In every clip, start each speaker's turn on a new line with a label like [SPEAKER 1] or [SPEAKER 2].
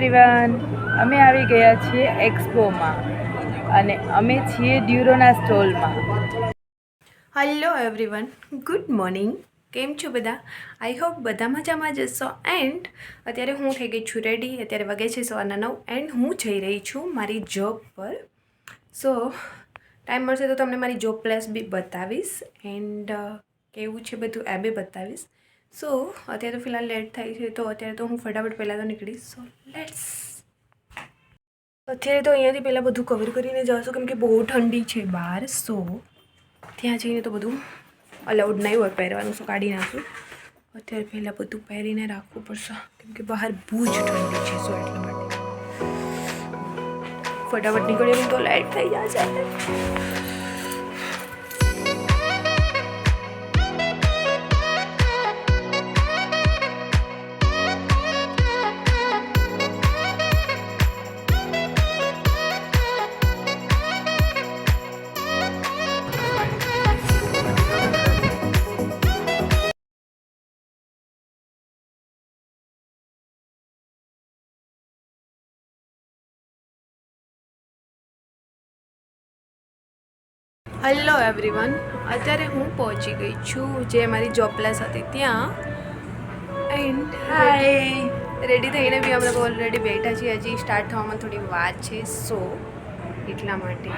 [SPEAKER 1] Everyone, અમે આવી ગયા છીએ એક્સપોમાં અને અમે છીએ ડ્યુરોના સ્ટોલમાં.
[SPEAKER 2] Hello everyone, good morning. કેમ છો બધા? આઈ હોપ બધા મજામાં જ હશો. એન્ડ અત્યારે હું થઈ ગઈ છું રેડી. અત્યારે વાગે છે 9:15 એન્ડ હું જઈ રહી છું મારી જોબ પર. સો ટાઈમ મળશે તો તમને મારી જોબ પ્લેસ બી બતાવીશ એન્ડ કેવું છે બધું એ બી બતાવીશ. સો અત્યારે તો ફિલહાલ લેટ થાય છે તો અત્યારે તો હું ફટાફટ પહેલાં તો નીકળીશ. So let's. અત્યારે તો અહીંયાથી પહેલાં બધું કવર કરીને જાશું કેમ કે બહુ ઠંડી છે બહાર. સો ત્યાં જઈને તો બધું અલાઉડ નહીં હોય પહેરવાનું, સો કાઢી નાખું. અત્યારે પહેલાં બધું પહેરીને રાખવું પડશે કેમ કે બહાર બહુ જ ઠંડી છે. સો એટલા માટે ફટાફટ નીકળીએ તો લેટ થઈ જશે. હેલો એવરીવન, અત્યારે હું પહોંચી ગઈ છું જે મારી જોબ પ્લેસ હતી ત્યાં. એન્ડ હાય, રેડી થઈને બી અમે લોકો ઓલરેડી બેઠા છીએ. હજી સ્ટાર્ટ થવામાં થોડી વાર છે. સો એટલા માટે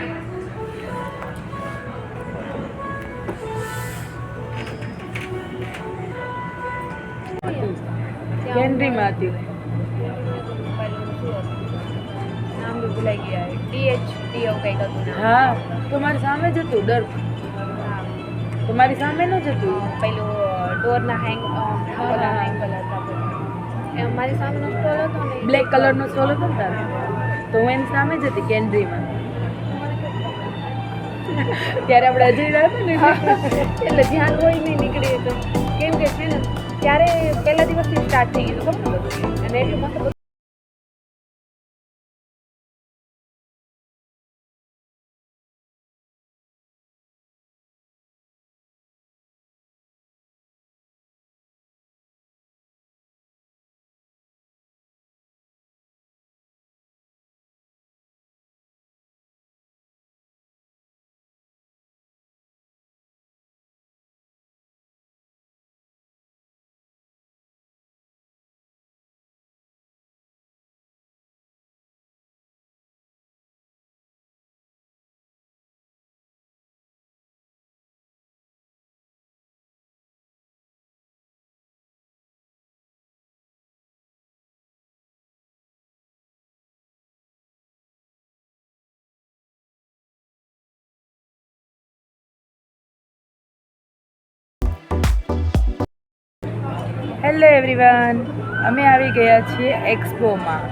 [SPEAKER 1] કેન્દ્રીમાં હતી.
[SPEAKER 2] નામ બી ભૂલાઈ ગયા. DHD એવું કંઈક હતું નામ.
[SPEAKER 1] હા, તમારી સામે જ હતું. ડર તમારી સામે ન જ હતું.
[SPEAKER 2] પેલું ડોરના હેંગ કલર હતા. મારી સામેનો સ્ટોલ હતો ને,
[SPEAKER 1] બ્લેક કલરનો સ્ટોલ હતો ને તારે, તો હું એની સામે જ હતી કેન્દ્રીમાં. ત્યારે આપણે અજય હતા ને
[SPEAKER 2] એટલે ધ્યાન હોય નહીં નીકળીએ તો. કેમ કે છે ને ત્યારે પહેલા દિવસથી સ્ટાર્ટ થઈ ગયું ખબર બધું અને એટલું મસ્ત.
[SPEAKER 1] હેલો એવરીવન, અમે આવી ગયા છીએ એક્સપોમાં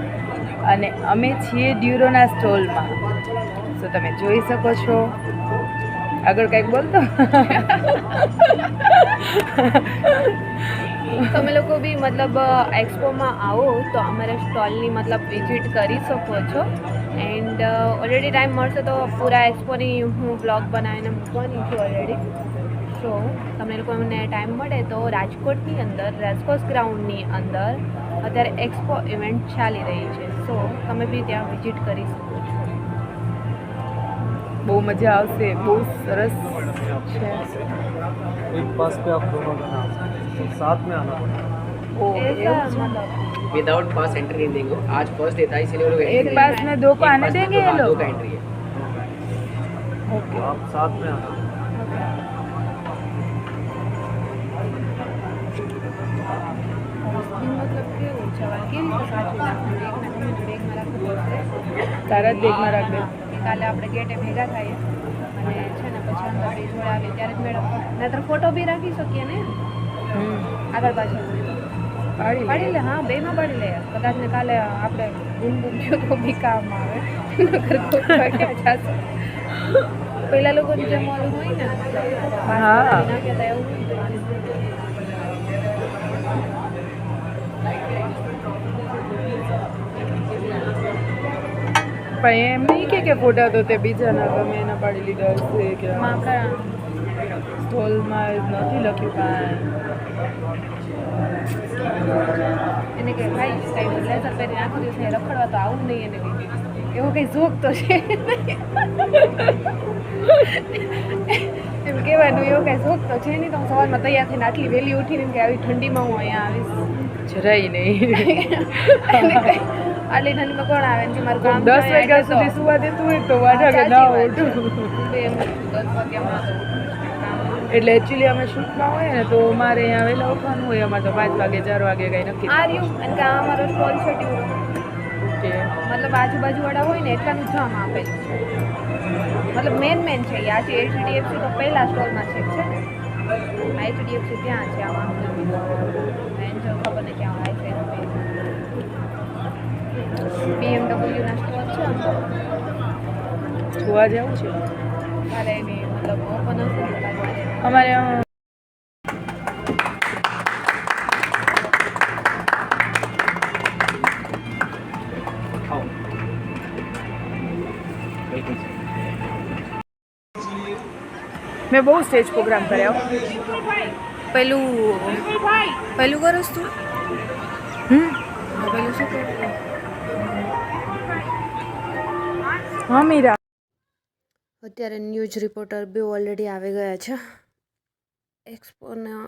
[SPEAKER 1] અને અમે છીએ ડ્યુરોના સ્ટોલમાં. સો તમે જોઈ શકો છો. આગળ કંઈક બોલતો.
[SPEAKER 2] તમે લોકો બી મતલબ એક્સપોમાં આવો તો અમારા સ્ટોલની મતલબ વિઝિટ કરી શકો છો. એન્ડ ઓલરેડી ટાઈમ મળશે તો પૂરા એક્સપોની હું બ્લોગ બનાવીને મૂકવાની છું ઓલરેડી. સો તમને લોકોને ટાઈમ મળે તો રાજકોટની અંદર રેસકોર્સ ગ્રાઉન્ડની અંદર અત્યારે એક્સપો ઇવેન્ટ ચાલી રહી છે. સો તમે બી ત્યાં વિઝિટ કરી શકો છો.
[SPEAKER 1] બહુ મજા આવશે, બહુ સરસ છે.
[SPEAKER 3] एक पास पे आप दोनों का नाम साथ में आना पड़ेगा.
[SPEAKER 4] विदाउट पास एंट्री नहीं देंगे. आज फर्स्ट देता है इसलिए वो लोग
[SPEAKER 1] एक पास में दो को आने देंगे ये
[SPEAKER 4] दो
[SPEAKER 1] लोग.
[SPEAKER 4] का एंट्री है.
[SPEAKER 1] ओके,
[SPEAKER 3] आप साथ में आना.
[SPEAKER 2] મતલબ કેવું છે કેવી રીતે સાચવી રાખવું બેગમાં રાખવું પડશે.
[SPEAKER 1] તારા જ બેગમાં રાખ દે.
[SPEAKER 2] કાલે આપણે ગેટે ભેગા થઈએ અને છે ને પછી અંદર આપણી જોડે આવીએ ત્યારે જ મેડમ નહીતર ફોટો બી રાખી શકીએ ને આગળ પાછળ પાડી લે. હા, બેમાં પાડી લે. કદાચ ને કાલે આપણે ગુમ થયું તો બી કામ આવે. પેલા લોકો જેમ ઓલું હોય ને
[SPEAKER 1] હા.
[SPEAKER 2] નાખ્યા હતા એવું
[SPEAKER 1] પણ એમ નહીં કે ફોટા તો તે બીજાના ગમે એના પાડી લીધા હશે કે
[SPEAKER 2] આપણા
[SPEAKER 1] સ્ટોલમાં નથી લખ્યું કાંઈ.
[SPEAKER 2] એને
[SPEAKER 1] એને કે ભાઈ કાંઈ બ્લેઝર પહેરીને આખો દિવસ અહીંયા રખડવા તો આવું નહીં એને કંઈ એવો કંઈ શોખ તો છે એમ કહેવાનું એવો કાંઈ શોખ તો છે નહીં તો હું સવારમાં તૈયાર થઈને આટલી વહેલી ઉઠીને કે આવી ઠંડીમાં હું અહીંયા આવીશ જરાય નહીં આટલી ઠંડીમાં કોણ આવે ને મારું કામ 10 વાગ્યા સુધી સુવા દેતું હોય તો 8 વાગે ના ઉઠું 10 વાગ્યામાં એટલે એકચ્યુઅલી અમે શૂટમાં હોય ને તો મારે અહીંયા વહેલા ઉઠવાનું હોય અમારે તો 5 વાગે 4 વાગે કંઈ નક્કી આ રહ્યું અને કે આ અમારો સ્ટોલ છે કે મતલબ આજુબાજુવાળા હોય ને એટલાનું જામ આપેલું છે મતલબ મેન છે આ છે HDFC તો પહેલા સ્ટોલમાં છે ને HDFC ત્યાં છે આમાં એન્જલ ખબર નહીં ક્યાં હોય છે BMW ના સ્ટોલ છે જોવા જેવું છે મારે એની મતલબ ઓપન હશે અમારે મેં બહુ સ્ટેજ પ્રોગ્રામ કર્યા
[SPEAKER 2] પેલું કરસ તું પેલું શું કરું
[SPEAKER 1] હા મીરા
[SPEAKER 2] અત્યારે ન્યૂઝ રિપોર્ટર બી ઓલરેડી આવી ગયા છે એક્સપોના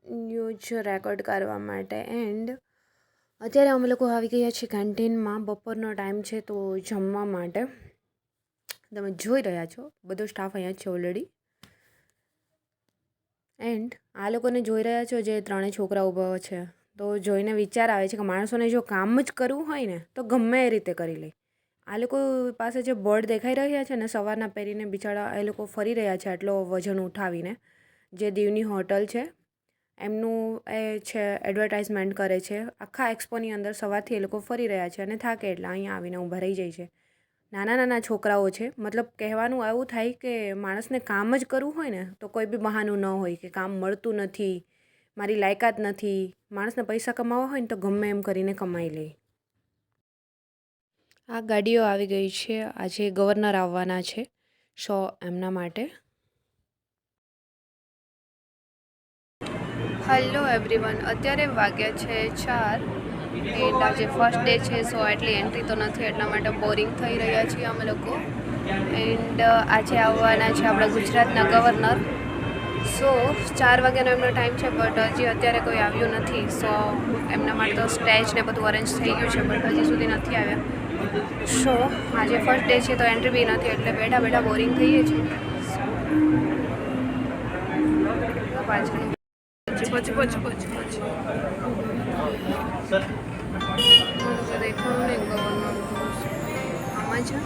[SPEAKER 2] ન્યૂઝ રેકોર્ડ કરવા માટે એન્ડ અત્યારે અમે લોકો આવી ગયા છીએ કેન્ટીનમાં બપોરનો ટાઈમ છે તો જમવા માટે તમે જોઈ રહ્યા છો બધો સ્ટાફ અહીંયા છે ઓલરેડી એન્ડ આ લોકોને જોઈ રહ્યા છો જે ત્રણેય છોકરા ઊભા છે તો જોઈને વિચાર આવે છે કે માણસોને જો કામ જ કરવું હોય ને તો ગમે એ રીતે કરી લે આ લોકો પાસે જે બોર્ડ દેખાઈ રહ્યા છે ને સવારના પહેરીને બિચારા એ લોકો ફરી રહ્યા છે આટલો વજન ઉઠાવીને જે દીવની હોટલ છે એમનું એ છે એડવર્ટાઇઝમેન્ટ કરે છે આખા એક્સપોની અંદર સવારથી એ લોકો ફરી રહ્યા છે અને થાકે એટલે અહીંયા આવીને ઊભા રહી જાય છે નાના છોકરાઓ છે મતલબ કહેવાનું એવું થાય કે માણસને કામ જ કરવું હોય ને તો કોઈ બી બહાનું ન હોય કે કામ મળતું નથી મારી લાયકાત નથી માણસને પૈસા કમાવા હોય ને તો ગમે એમ કરીને કમાઈ લે આ ગાડીઓ આવી ગઈ છે આજે ગવર્નર આવવાના છે શો એમના માટે હેલો એવરીવન અત્યારે વાગ્યા છે 4 એન્ડ આજે ફર્સ્ટ ડે છે સો એટલી એન્ટ્રી તો નથી એટલા માટે બોરિંગ થઈ રહ્યા છીએ અમે લોકો એન્ડ આજે આવવાના છે આપણા ગુજરાતના ગવર્નર સો 4 વાગ્યાનો એમનો ટાઈમ છે બટ હજી અત્યારે કોઈ આવ્યું નથી સો એમના માટે તો સ્ટેજ ને બધું અરેન્જ થઈ ગયું છે બટ હજી સુધી નથી આવ્યા સો આજે ફર્સ્ટ ડે છે તો એન્ટ્રી બી નથી એટલે બેઠા બોરિંગ થઈએ છીએ પાછળ દેખાડું ને ગવર્નર આમાં છે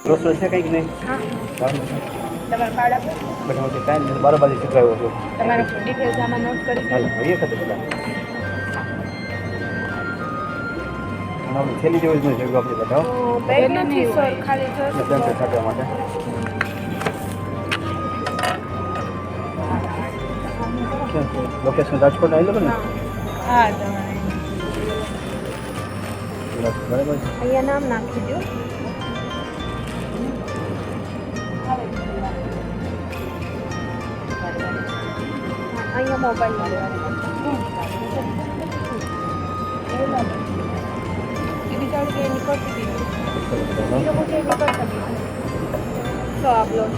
[SPEAKER 3] રસોઈ છે કંઈક નહીં
[SPEAKER 1] હા તમારો કાર્ડ આપો
[SPEAKER 3] બધા ઓકે કાંઈ નહીં બરાબર શીખવાયો હતો
[SPEAKER 1] તમારો ડિટેલ્સ આમાં નોટ કરી
[SPEAKER 3] હાલો એ ખબર પેલા છેલ્લી જેવું જ નહીં જોયું આપણે બધા
[SPEAKER 1] બેગ નથી સર ખાલી
[SPEAKER 3] સેન્સર કાઢવા માટે ક્યાં છે લોકેશન રાજકોટ આવી લો ને
[SPEAKER 1] હા તમારે
[SPEAKER 3] બરાબર છે
[SPEAKER 2] અહીંયા નામ નાખી દો. અહીંયા મોબાઈલ तो आप लोग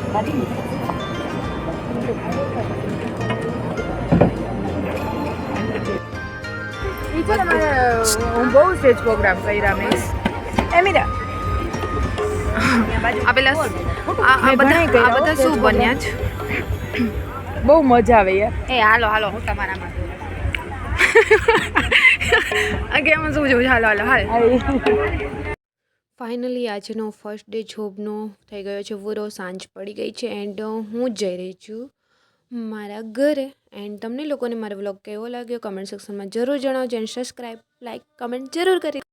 [SPEAKER 1] ટીચર અમારે હું બહુ સ્ટેજ પ્રોગ્રામ કર્યા મેં એમીરા
[SPEAKER 2] આ પેલા આ બધા શું બન્યા છે?
[SPEAKER 1] બહુ મજા આવે યાર.
[SPEAKER 2] એ હાલો હાલો હું તમારામાં આ કેમ શું જોઉં? હાલો હાલો હાલ. ફાઇનલી આજનો ફર્સ્ટ ડે જોબનો થઈ ગયો છે પૂરો. સાંજ પડી ગઈ છે એન્ડ હું જઈ રહી છું મારા ઘરે. એન્ડ તમને લોકોને મારો વ્લોગ કેવો લાગ્યો કમેન્ટ સેક્શનમાં જરૂર જણાવજો. એન્ડ સબસ્ક્રાઈબ લાઈક કમેન્ટ જરૂર કરી